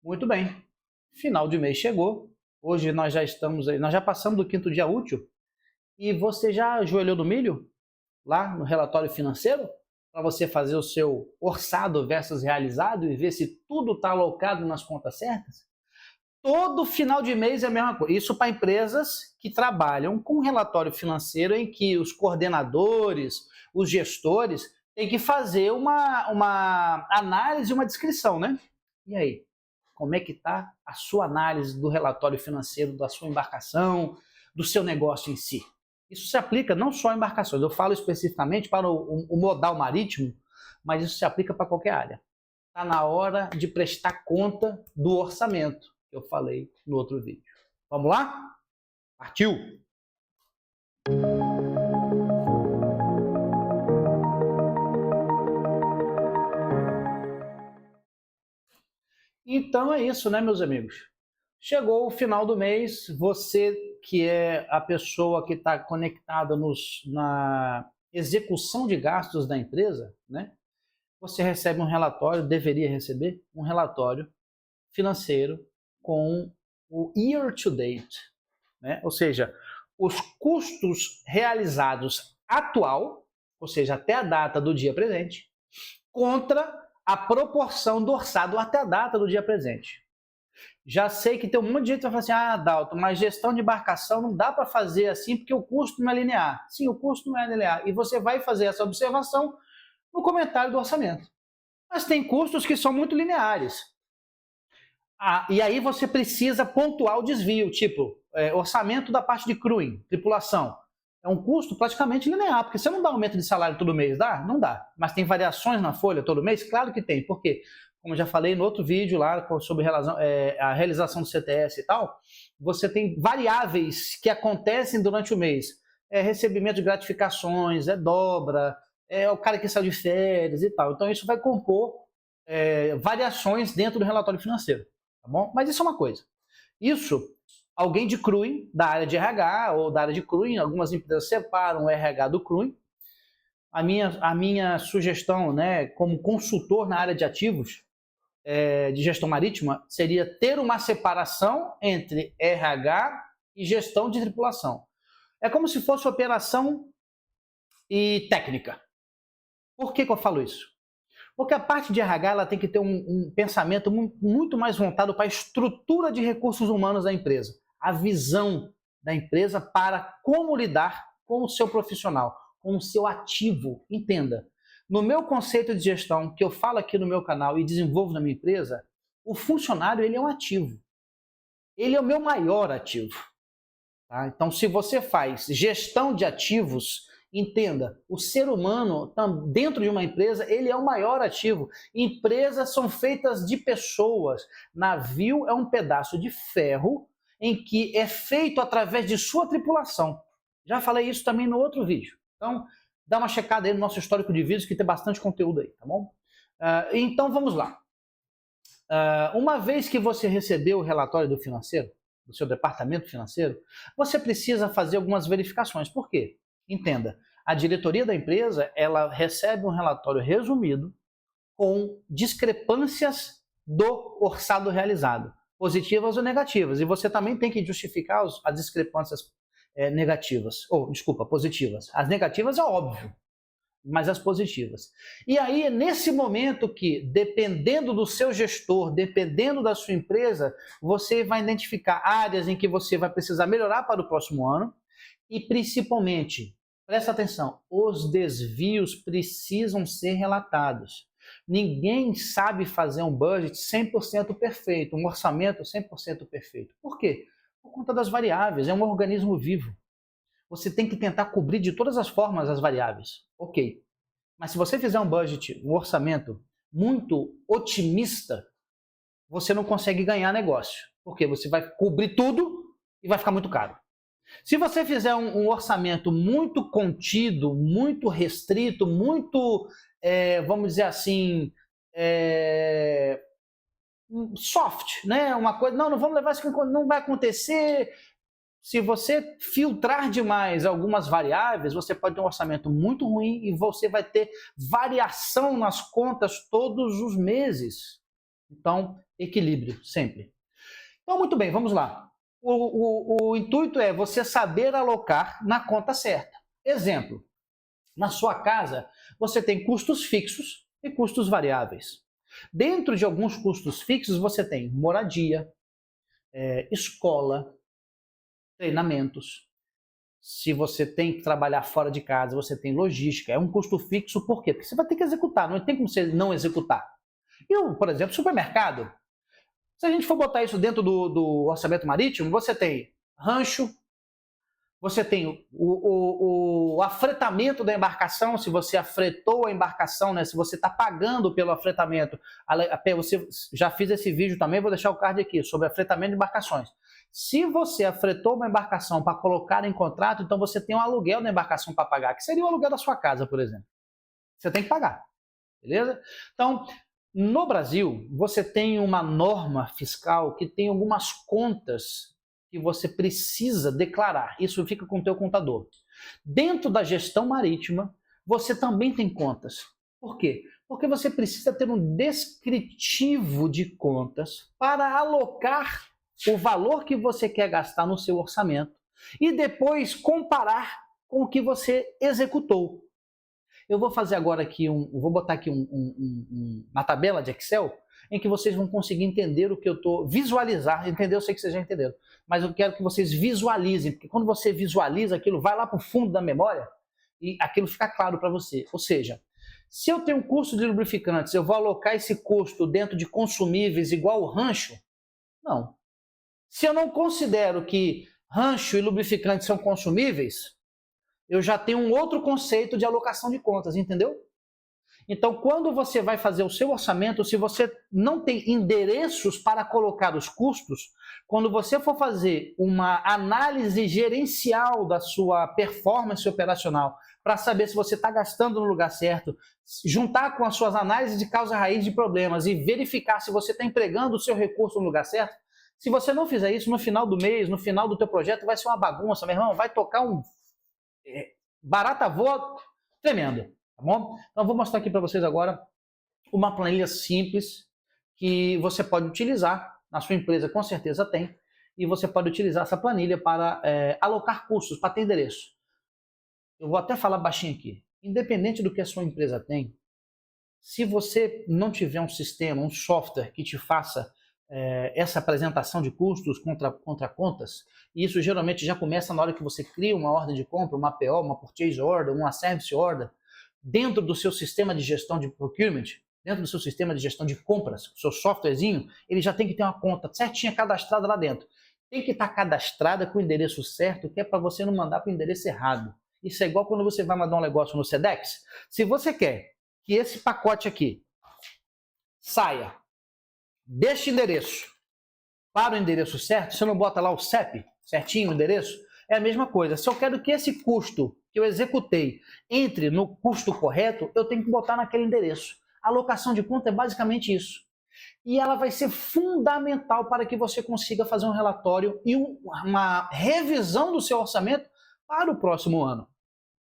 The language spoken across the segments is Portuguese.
Muito bem. Final de mês chegou. Hoje nós já estamos aí, nós já passamos do quinto dia útil. E você já ajoelhou no milho? Lá no relatório financeiro? Para você fazer o seu orçado versus realizado e ver se tudo está alocado nas contas certas? Todo final de mês é a mesma coisa. Isso para empresas que trabalham com relatório financeiro em que os coordenadores, os gestores, têm que fazer uma análise, uma descrição, né? E aí? Como é que está a sua análise do relatório financeiro da sua embarcação, do seu negócio em si? Isso se aplica não só a embarcações, eu falo especificamente para o modal marítimo, mas isso se aplica para qualquer área. Está na hora de prestar conta do orçamento, que eu falei no outro vídeo. Vamos lá? Partiu! Então é isso, né, meus amigos? Chegou o final do mês, você que é a pessoa que está conectada na execução de gastos da empresa, né? Você recebe um relatório, deveria receber um relatório financeiro com o year to date, né? Ou seja, os custos realizados atual, ou seja, até a data do dia presente, contra a proporção do orçado até a data do dia presente. Já sei que tem um monte de gente que vai falar assim, ah, Dalton, mas gestão de embarcação não dá para fazer assim porque o custo não é linear. Sim, o custo não é linear. E você vai fazer essa observação no comentário do orçamento. Mas tem custos que são muito lineares. E aí você precisa pontuar o desvio, tipo, orçamento da parte de crewing, tripulação. É um custo praticamente linear, porque você não dá aumento de salário todo mês, dá? Não dá. Mas tem variações na folha todo mês? Claro que tem. Por quê? Como eu já falei no outro vídeo lá sobre a realização do CTS e tal, você tem variáveis que acontecem durante o mês. É recebimento de gratificações, é dobra, é o cara que saiu de férias e tal. Então isso vai compor variações dentro do relatório financeiro, tá bom? Mas isso é uma coisa. Isso, alguém de crewing, da área de RH ou da área de crewing, algumas empresas separam o RH do crewing. A minha sugestão, né, como consultor na área de ativos, de gestão marítima, seria ter uma separação entre RH e gestão de tripulação. É como se fosse operação e técnica. Por que eu falo isso? Porque a parte de RH ela tem que ter um pensamento muito mais voltado para a estrutura de recursos humanos da empresa, a visão da empresa para como lidar com o seu profissional, com o seu ativo. Entenda, no meu conceito de gestão, que eu falo aqui no meu canal e desenvolvo na minha empresa, o funcionário ele é um ativo. Ele é o meu maior ativo. Tá? Então, se você faz gestão de ativos, entenda, o ser humano dentro de uma empresa, ele é o maior ativo. Empresas são feitas de pessoas. Navio é um pedaço de ferro em que é feito através de sua tripulação. Já falei isso também no outro vídeo. Então, dá uma checada aí no nosso histórico de vídeos que tem bastante conteúdo aí, tá bom? Então, vamos lá. Uma vez que você recebeu o relatório do financeiro, do seu departamento financeiro, você precisa fazer algumas verificações. Por quê? Entenda, a diretoria da empresa, ela recebe um relatório resumido com discrepâncias do orçado realizado, positivas ou negativas. E você também tem que justificar as discrepâncias positivas. As negativas é óbvio, mas as positivas. E aí é nesse momento que, dependendo do seu gestor, dependendo da sua empresa, você vai identificar áreas em que você vai precisar melhorar para o próximo ano e, principalmente, presta atenção, os desvios precisam ser relatados. Ninguém sabe fazer um budget 100% perfeito, um orçamento 100% perfeito. Por quê? Por conta das variáveis, é um organismo vivo. Você tem que tentar cobrir de todas as formas as variáveis. Ok. Mas se você fizer um budget, um orçamento muito otimista, você não consegue ganhar negócio. Porque você vai cobrir tudo e vai ficar muito caro. Se você fizer um orçamento muito contido, muito restrito, muito, vamos dizer assim, soft, né? Uma coisa, não vamos levar isso que não vai acontecer. Se você filtrar demais algumas variáveis, você pode ter um orçamento muito ruim e você vai ter variação nas contas todos os meses. Então, equilíbrio, sempre. Então, muito bem, vamos lá. O intuito é você saber alocar na conta certa. Exemplo, na sua casa, você tem custos fixos e custos variáveis. Dentro de alguns custos fixos, você tem moradia, escola, treinamentos. Se você tem que trabalhar fora de casa, você tem logística. É um custo fixo, por quê? Porque você vai ter que executar, não tem como você não executar. E, por exemplo, supermercado. Se a gente for botar isso dentro do orçamento marítimo, você tem rancho, você tem o afretamento da embarcação, se você afretou a embarcação, né? Se você está pagando pelo afretamento. Você já fiz esse vídeo também, vou deixar o card aqui, sobre afretamento de embarcações. Se você afretou uma embarcação para colocar em contrato, então você tem um aluguel da embarcação para pagar, que seria o aluguel da sua casa, por exemplo. Você tem que pagar, beleza? Então, no Brasil, você tem uma norma fiscal que tem algumas contas que você precisa declarar. Isso fica com o teu contador. Dentro da gestão marítima, você também tem contas. Por quê? Porque você precisa ter um descritivo de contas para alocar o valor que você quer gastar no seu orçamento e depois comparar com o que você executou. Eu vou fazer agora aqui vou botar aqui uma tabela de Excel em que vocês vão conseguir entender o que eu estou, visualizar, entender, eu sei que vocês já entenderam, mas eu quero que vocês visualizem, porque quando você visualiza aquilo, vai lá para o fundo da memória e aquilo fica claro para você. Ou seja, se eu tenho um custo de lubrificantes, eu vou alocar esse custo dentro de consumíveis igual o rancho? Não. Se eu não considero que rancho e lubrificantes são consumíveis, eu já tenho um outro conceito de alocação de contas, entendeu? Então, quando você vai fazer o seu orçamento, se você não tem endereços para colocar os custos, quando você for fazer uma análise gerencial da sua performance operacional, para saber se você está gastando no lugar certo, juntar com as suas análises de causa-raiz de problemas e verificar se você está empregando o seu recurso no lugar certo, se você não fizer isso, no final do mês, no final do teu projeto, vai ser uma bagunça, meu irmão, vai tocar barata voa tremendo, tá bom? Então, eu vou mostrar aqui para vocês agora uma planilha simples que você pode utilizar, na sua empresa com certeza tem, e você pode utilizar essa planilha para alocar custos, para ter endereço. Eu vou até falar baixinho aqui. Independente do que a sua empresa tem, se você não tiver um sistema, um software que te faça essa apresentação de custos contra contas, e isso geralmente já começa na hora que você cria uma ordem de compra, uma PO, uma Purchase Order, uma Service Order, dentro do seu sistema de gestão de procurement, dentro do seu sistema de gestão de compras, o seu softwarezinho, ele já tem que ter uma conta certinha cadastrada lá dentro. Tem que estar cadastrada com o endereço certo, que é para você não mandar para o endereço errado. Isso é igual quando você vai mandar um negócio no Sedex. Se você quer que esse pacote aqui saia deste endereço para o endereço certo, você não bota lá o CEP certinho, o endereço? É a mesma coisa. Se eu quero que esse custo que eu executei entre no custo correto, eu tenho que botar naquele endereço. A alocação de conta é basicamente isso. E ela vai ser fundamental para que você consiga fazer um relatório e uma revisão do seu orçamento para o próximo ano.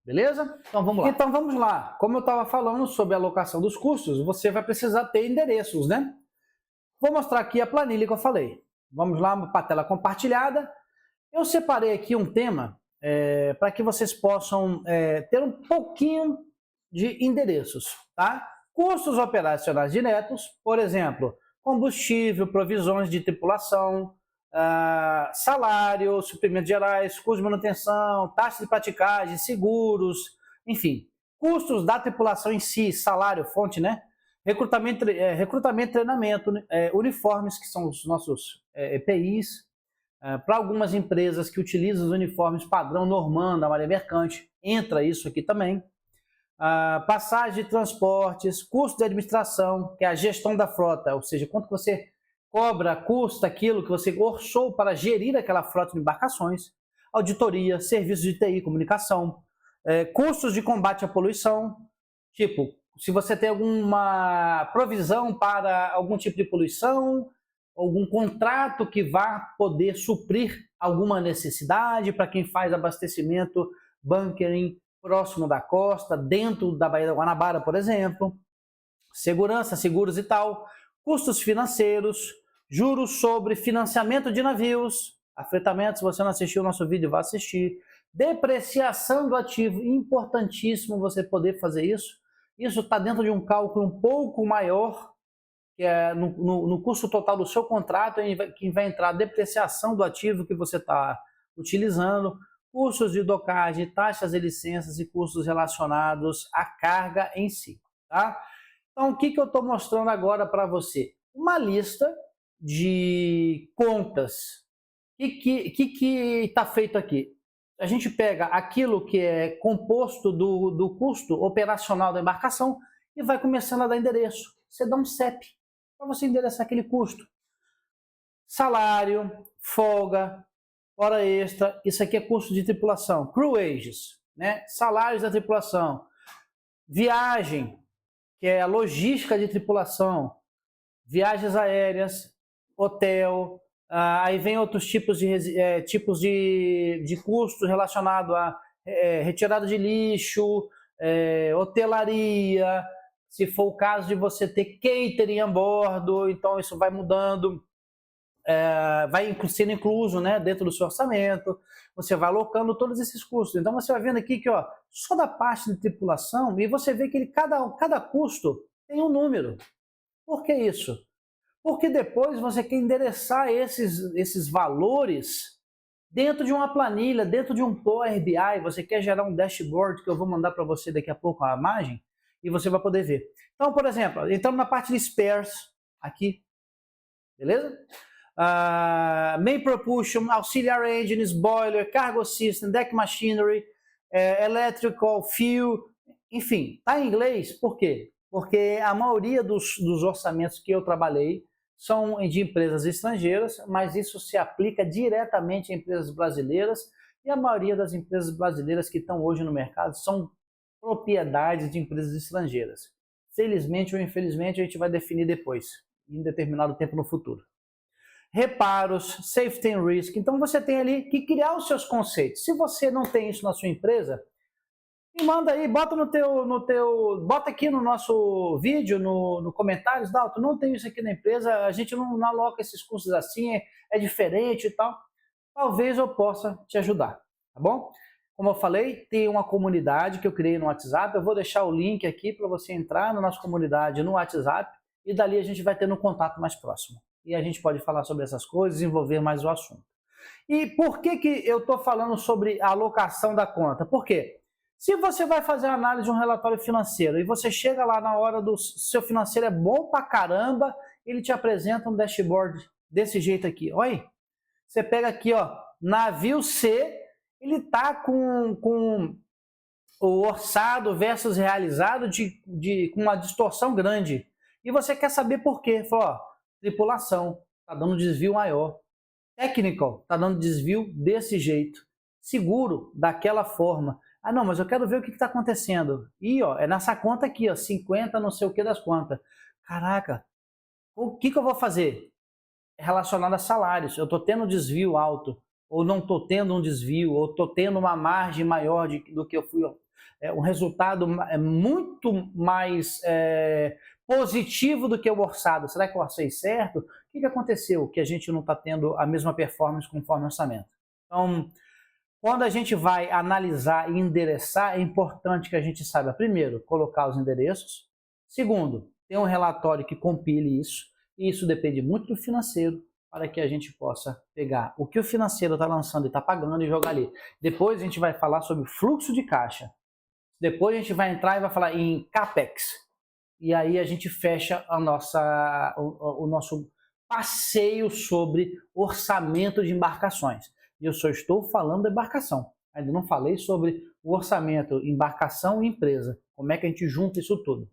Beleza? Então vamos lá. Então vamos lá. Como eu estava falando sobre a alocação dos custos, você vai precisar ter endereços, né? Vou mostrar aqui a planilha que eu falei. Vamos lá para a tela compartilhada. Eu separei aqui um tema para que vocês possam ter um pouquinho de endereços, tá? Custos operacionais diretos, por exemplo, combustível, provisões de tripulação, salário, suprimentos gerais, custo de manutenção, taxa de praticagem, seguros, enfim, custos da tripulação em si, salário, fonte, né? Recrutamento, treinamento, uniformes, que são os nossos EPIs, para algumas empresas que utilizam os uniformes padrão Norman da Marinha Mercante, entra isso aqui também. Passagem de transportes, custo de administração, que é a gestão da frota, ou seja, quanto você cobra, custa aquilo que você orçou para gerir aquela frota de embarcações, auditoria, serviços de TI, comunicação, custos de combate à poluição, tipo, se você tem alguma provisão para algum tipo de poluição, algum contrato que vá poder suprir alguma necessidade para quem faz abastecimento, bunkering, próximo da costa, dentro da Baía da Guanabara, por exemplo, segurança, seguros e tal, custos financeiros, juros sobre financiamento de navios, afretamento, se você não assistiu o nosso vídeo, vá assistir, depreciação do ativo, importantíssimo você poder fazer isso. Isso está dentro de um cálculo um pouco maior, que é no custo total do seu contrato, que vai entrar a depreciação do ativo que você está utilizando, custos de docagem, taxas e licenças e custos relacionados à carga em si. Tá? Então, o que eu estou mostrando agora para você? Uma lista de contas. O que está feito aqui? A gente pega aquilo que é composto do custo operacional da embarcação e vai começando a dar endereço. Você dá um CEP para você endereçar aquele custo. Salário, folga, hora extra, isso aqui é custo de tripulação. Crew wages, né? Salários da tripulação. Viagem, que é a logística de tripulação. Viagens aéreas, hotel, aí vem outros tipos de custos relacionados a retirada de lixo, hotelaria, se for o caso de você ter catering a bordo, então isso vai mudando, vai sendo incluso, né, dentro do seu orçamento, você vai alocando todos esses custos. Então você vai vendo aqui que só da parte de tripulação, e você vê que cada custo tem um número. Por que isso? Porque depois você quer endereçar esses valores dentro de uma planilha, dentro de um Power BI, você quer gerar um dashboard que eu vou mandar para você daqui a pouco a imagem e você vai poder ver. Então, por exemplo, entrando na parte de spares, aqui, beleza? Main propulsion, auxiliary engines, boiler, cargo system, deck machinery, electrical, fuel, enfim, tá em inglês, por quê? Porque a maioria dos orçamentos que eu trabalhei são de empresas estrangeiras, mas isso se aplica diretamente a empresas brasileiras, e a maioria das empresas brasileiras que estão hoje no mercado são propriedades de empresas estrangeiras. Felizmente ou infelizmente a gente vai definir depois, em determinado tempo no futuro. Reparos, safety and risk, então você tem ali que criar os seus conceitos. Se você não tem isso na sua empresa, me manda aí, bota bota aqui no nosso vídeo, no comentários, Dalton, não tem isso aqui na empresa, a gente não aloca esses custos assim, é diferente e tal. Talvez eu possa te ajudar, tá bom? Como eu falei, tem uma comunidade que eu criei no WhatsApp, eu vou deixar o link aqui para você entrar na nossa comunidade no WhatsApp e dali a gente vai ter um contato mais próximo. E a gente pode falar sobre essas coisas, desenvolver mais o assunto. E por que eu estou falando sobre a alocação da conta? Por quê? Se você vai fazer a análise de um relatório financeiro e você chega lá na hora do seu financeiro é bom pra caramba, ele te apresenta um dashboard desse jeito aqui. Olha aí. Você pega aqui, navio C, ele tá com o orçado versus realizado com uma distorção grande. E você quer saber por quê? Fala, tripulação, tá dando desvio maior. Technical, tá dando desvio desse jeito. Seguro, daquela forma. Ah, não, mas eu quero ver o que está acontecendo. E, é nessa conta aqui, 50 não sei o que das contas. Caraca, o que eu vou fazer? É relacionado a salários. Eu estou tendo um desvio alto, ou não estou tendo um desvio, ou estou tendo uma margem maior do que eu fui. Um resultado muito mais positivo do que o orçado. Será que eu orcei certo? O que aconteceu que a gente não está tendo a mesma performance conforme o orçamento? Então, quando a gente vai analisar e endereçar, é importante que a gente saiba, primeiro, colocar os endereços. Segundo, ter um relatório que compile isso. E isso depende muito do financeiro, para que a gente possa pegar o que o financeiro está lançando e está pagando e jogar ali. Depois a gente vai falar sobre fluxo de caixa. Depois a gente vai entrar e vai falar em CAPEX. E aí a gente fecha o nosso passeio sobre orçamento de embarcações. E eu só estou falando da embarcação. Ainda não falei sobre o orçamento, embarcação e empresa. Como é que a gente junta isso tudo.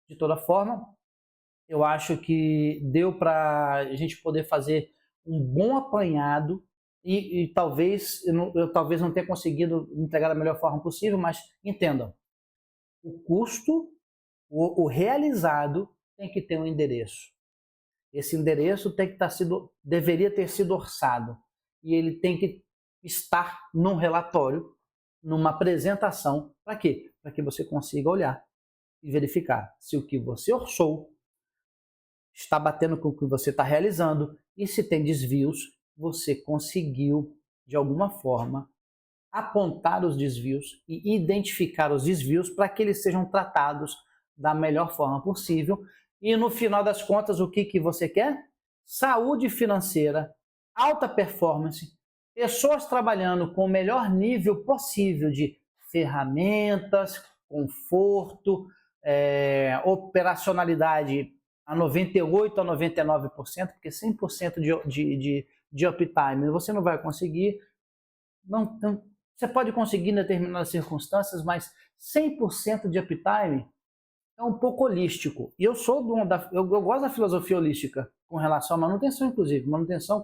De toda forma, eu acho que deu para a gente poder fazer um bom apanhado e talvez eu talvez não tenha conseguido entregar da melhor forma possível, mas entendam, o custo, o realizado tem que ter um endereço. Esse endereço deveria ter sido orçado e ele tem que estar num relatório, numa apresentação. Para quê? Para que você consiga olhar e verificar se o que você orçou está batendo com o que você está realizando, e se tem desvios, você conseguiu, de alguma forma, apontar os desvios e identificar os desvios para que eles sejam tratados da melhor forma possível. E no final das contas, o que você quer? Saúde financeira, alta performance, pessoas trabalhando com o melhor nível possível de ferramentas, conforto, operacionalidade a 98% a 99%, porque 100% de uptime você não vai conseguir. Não, você pode conseguir em determinadas circunstâncias, mas 100% de uptime é um pouco holístico. E eu eu gosto da filosofia holística com relação à manutenção, inclusive. Manutenção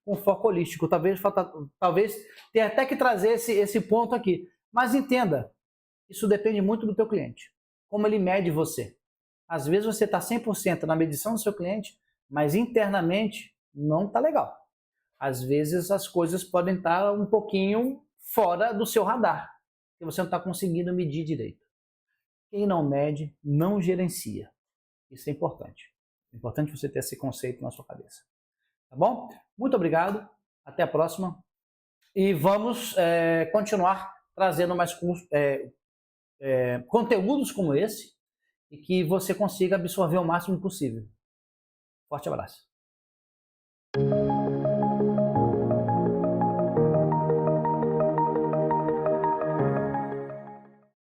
com foco holístico. Talvez tenha até que trazer esse ponto aqui. Mas entenda, isso depende muito do teu cliente. Como ele mede você. Às vezes você está 100% na medição do seu cliente, mas internamente não está legal. Às vezes as coisas podem estar um pouquinho fora do seu radar, que você não está conseguindo medir direito. Quem não mede, não gerencia. Isso é importante. É importante você ter esse conceito na sua cabeça. Tá bom? Muito obrigado. Até a próxima. E vamos continuar trazendo mais conteúdos como esse e que você consiga absorver o máximo possível. Forte abraço.